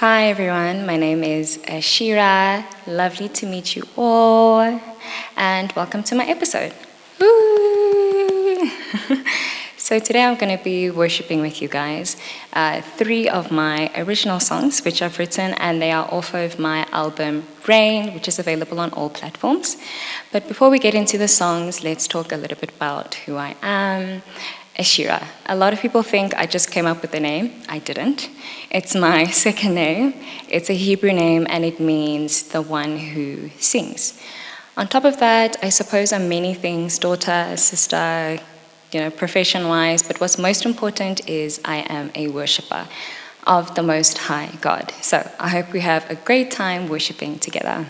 Hi everyone, my name is Ashira. Lovely to meet you all, and welcome to my episode. Woo! So today I'm going to be worshiping with you guys 3 of my original songs which I've written, and they are off of my album Rain, which is available on all platforms. But before we get into the songs, let's talk a little bit about who I am. Ashira. A lot of people think I just came up with the name. I didn't. It's my second name. It's a Hebrew name, and it means the one who sings. On top of that, I suppose I'm many things: daughter, sister, profession-wise, but what's most important is I am a worshiper of the Most High God. So I hope we have a great time worshiping together.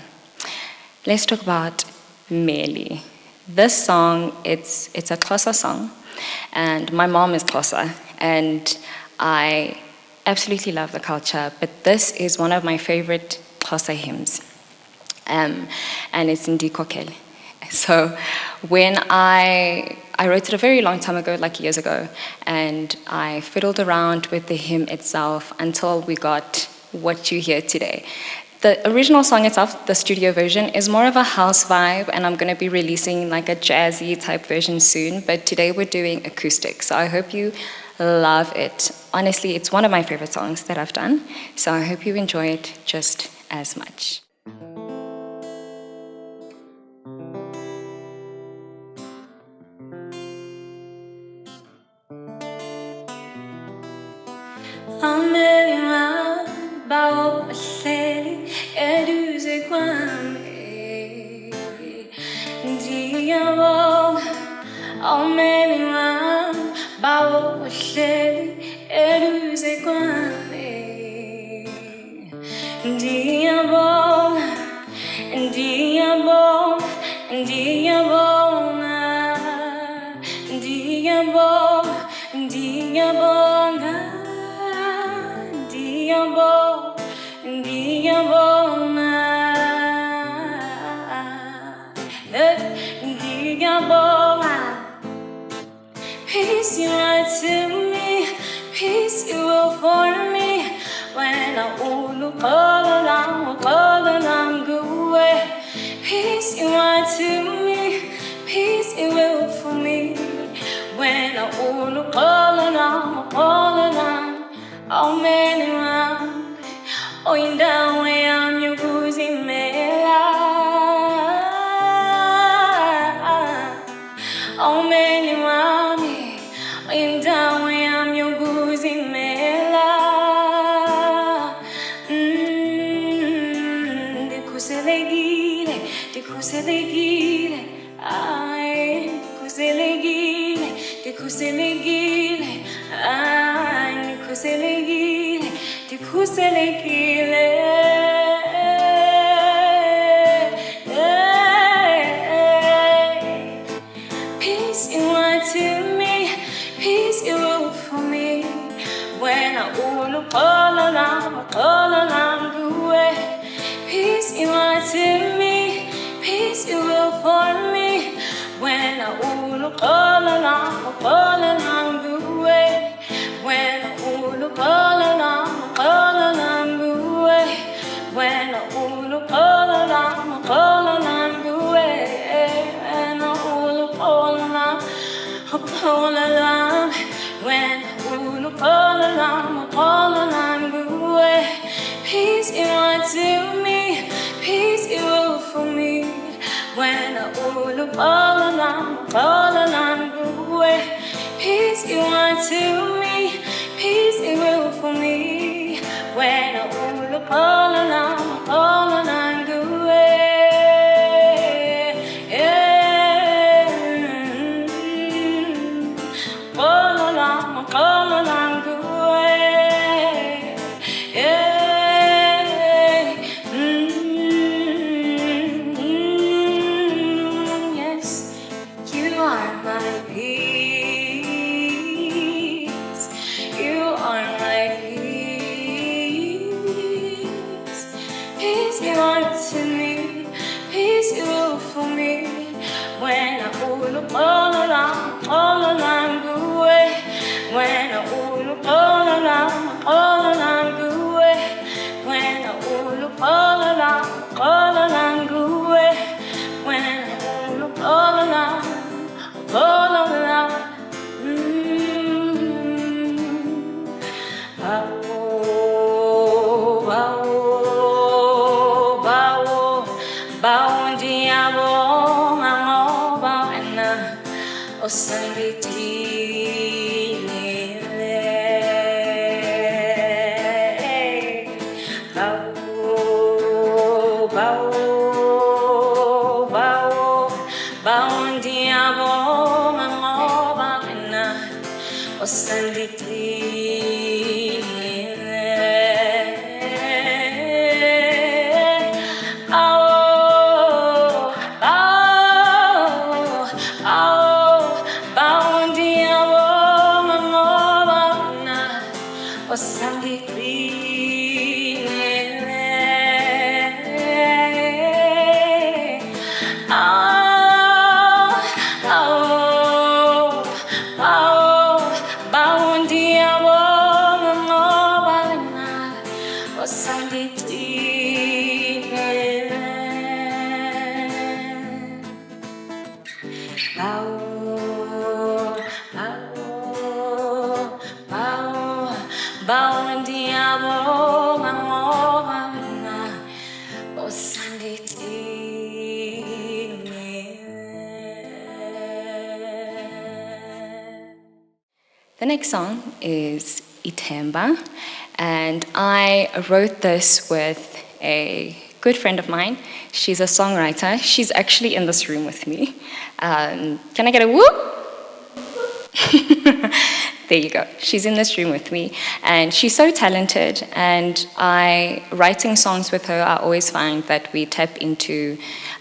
Let's talk about Mmeli. This song, it's a Xhosa song, and my mom is Xhosa, and I absolutely love the culture, but this is one of my favorite Xhosa hymns, and it's in Ndikokhele. So when I wrote it a very long time ago, like years ago, and I fiddled around with the hymn itself until we got what you hear today. The original song itself, the studio version, is more of a house vibe, and I'm going to be releasing like a jazzy type version soon, but today we're doing acoustic, so I hope you love it. Honestly, it's one of my favorite songs that I've done, so I hope you enjoy it just as much. Peace you are to me, peace you will for me. When I call and go away. Peace you are to me, peace you will for me. When I call and oh man, oh in down way I'm your goosey mela. Oh man, in down way I'm your goosey mela. De kuselegile, ay, de kuselegile, ay, de kuselegile. Peace you are to me, peace you will for me. When I call and go away. Peace you are to me, peace you will for me. When I call and go away. When I call and go away. When I call and go away. And I call and when I call and go away. Peace you are to me, peace you will for me. When I call and go away. Peace you are to me, peace you will for me. When I call and go away. Call and go away. Yes, you are my peace. You are my peace. The next song is Ithemba, and I wrote this with a good friend of mine. She's a songwriter. She's actually in this room with me. Can I get a whoop? There you go. She's in this room with me, and she's so talented. And writing songs with her, I always find that we tap into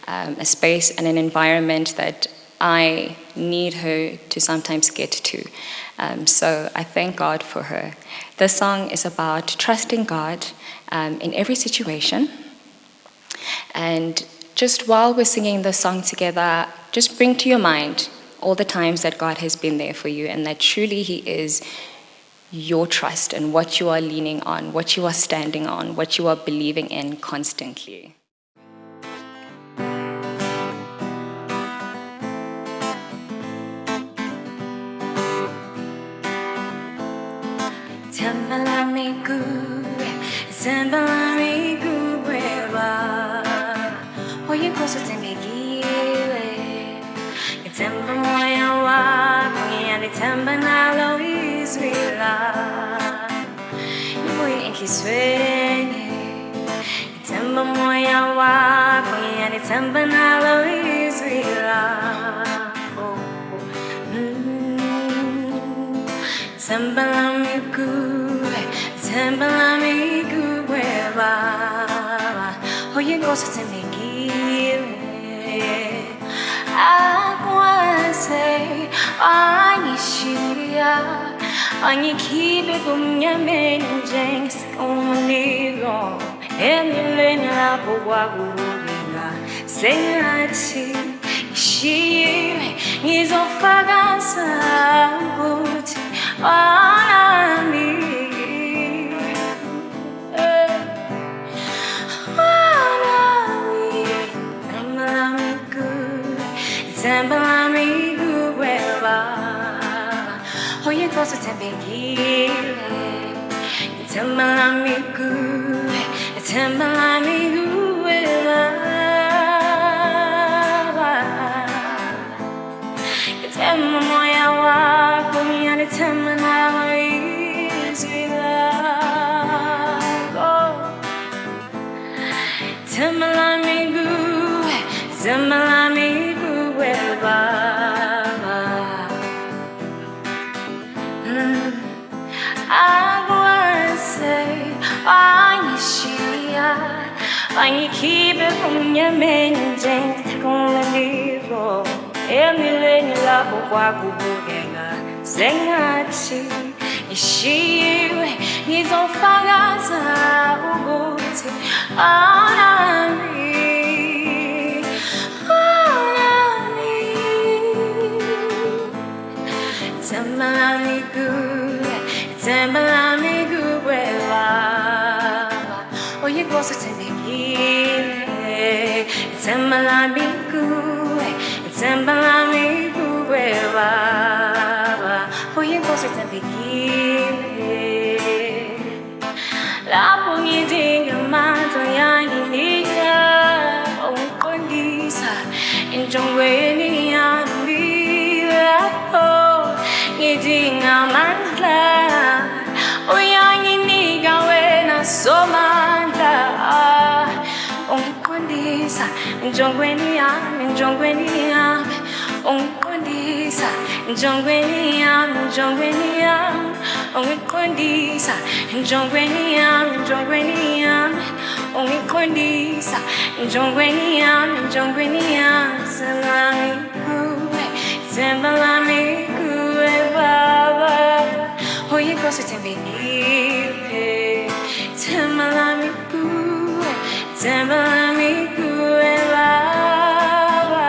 a space and an environment that I need her to sometimes get to. So I thank God for her. The song is about trusting God in every situation. And just while we're singing the song together, just bring to your mind all the times that God has been there for you, and that truly He is your trust and what you are leaning on, what you are standing on, what you are believing in constantly. Ithemba moya wami, Ithemba nalo izwila. Ibuye enhlisweni. Ithemba moya wami, Ithemba nalo izwila. Ithemba lami kuwe, Ithemba lami kuwe baba. Oye ngozi thembekile. Akwase Ashira angikhiphe kumnyameni njengesikongolilo emilweni lapho kwakubukeka sengathi ishiwe ngizofakaza ukuthi wami Ithemba lami kuwe baba, oye ngozi thembekile. Ithemba lami kuwe, Ithemba lami kuwe baba. Ithemba moya wakho, Ithemba nalo izwi lakho. Ithemba lami kuwe, Ithemba lami Baba, akwase Ashira angikhiphe kumnyameni njengesikongolilo emilweni lapho kwakubukeka sengathi ishiwe ngizofakaza ukuthi anami. Ithemba lami kuwe, Ithemba lami kuwe baba, oye ngozi thembekile. Ithemba lami kuwe, Ithemba lami kuwe baba, oye ngozi thembekile. Lapho ngidinga amandla yanginika ukuqondisa enjongweni yami. somandla ungiqondisa njongweni yami ungiqondisa njongweni yami ungiqondisa njongweni yami ungiqondisa njongweni yami Ithemba lami kuwe Baba uyinkosi thembekile Ithemba lami kuwe Baba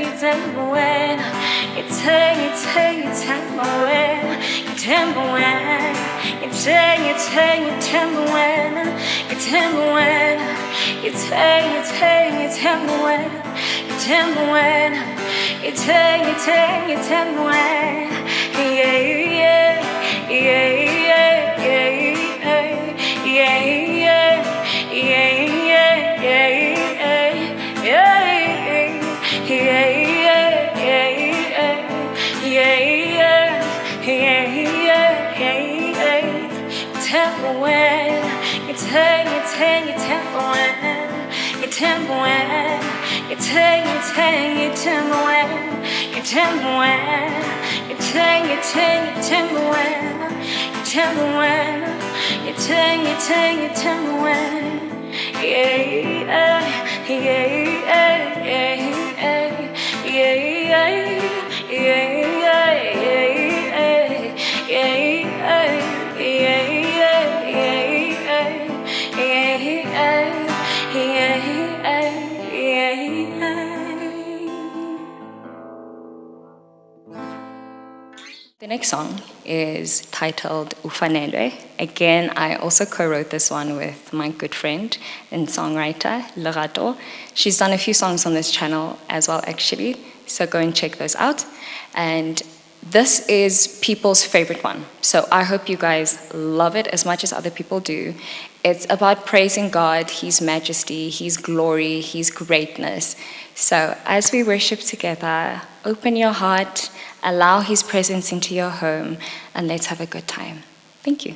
Ithemba wena Ithemba wena Ithemba wena Ithemba wena Ithemba wena Ithemba wena Ithemba wena Ithemba wena The next song is titled Ufanelwe. Again, I also co-wrote this one with my good friend and songwriter, Lerato. She's done a few songs on this channel as well, actually, so go and check those out. And this is people's favorite one, so I hope you guys love it as much as other people do. It's about praising God, His majesty, His glory, His greatness. So as we worship together, open your heart, allow His presence into your home, and let's have a good time. Thank you.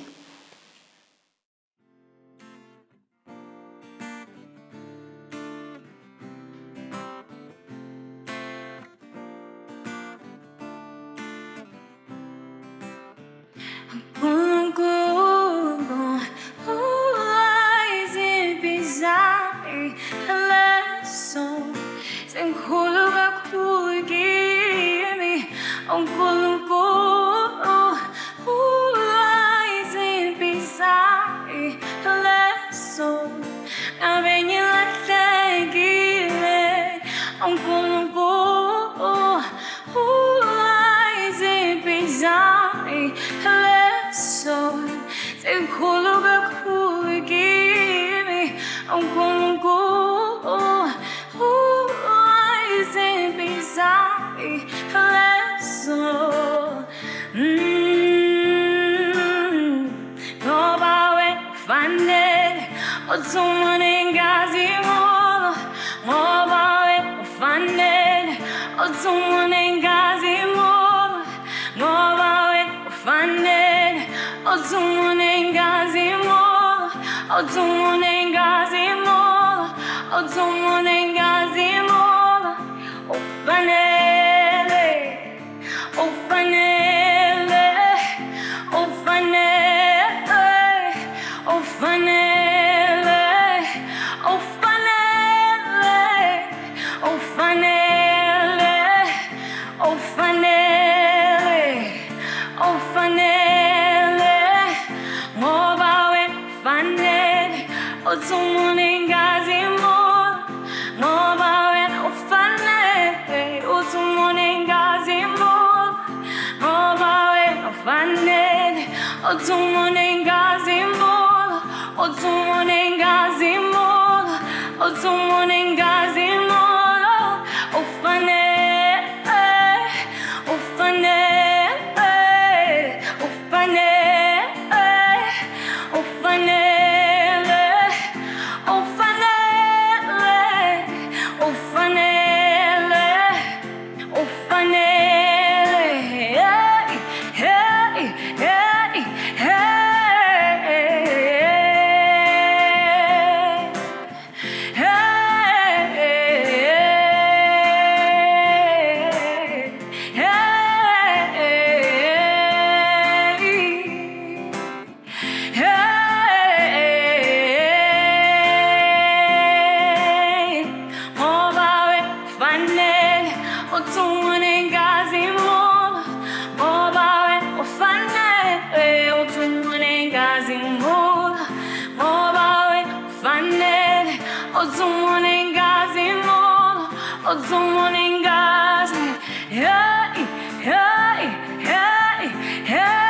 Ozumunengazi mola, ozumunengazi. Hey, hey, hey, hey.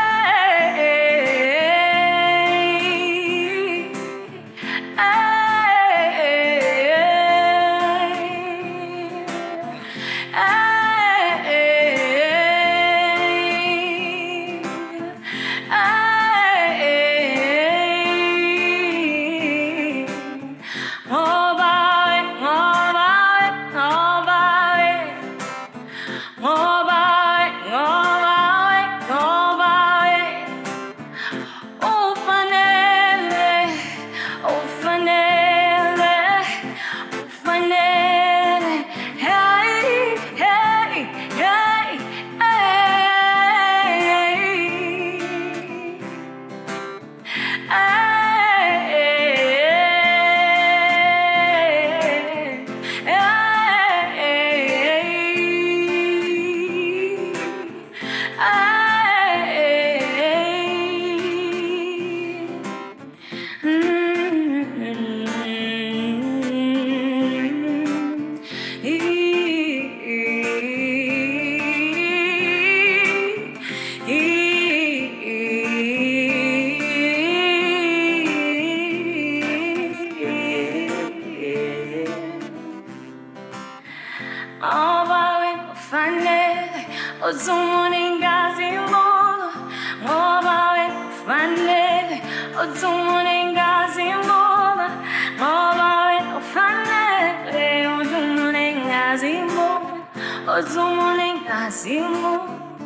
Ozumunengazi mola, ngoba ufanele. Ozumunengazi mola, ngoba ufanele. Ozumunengazi mola, ozumunengazi mola.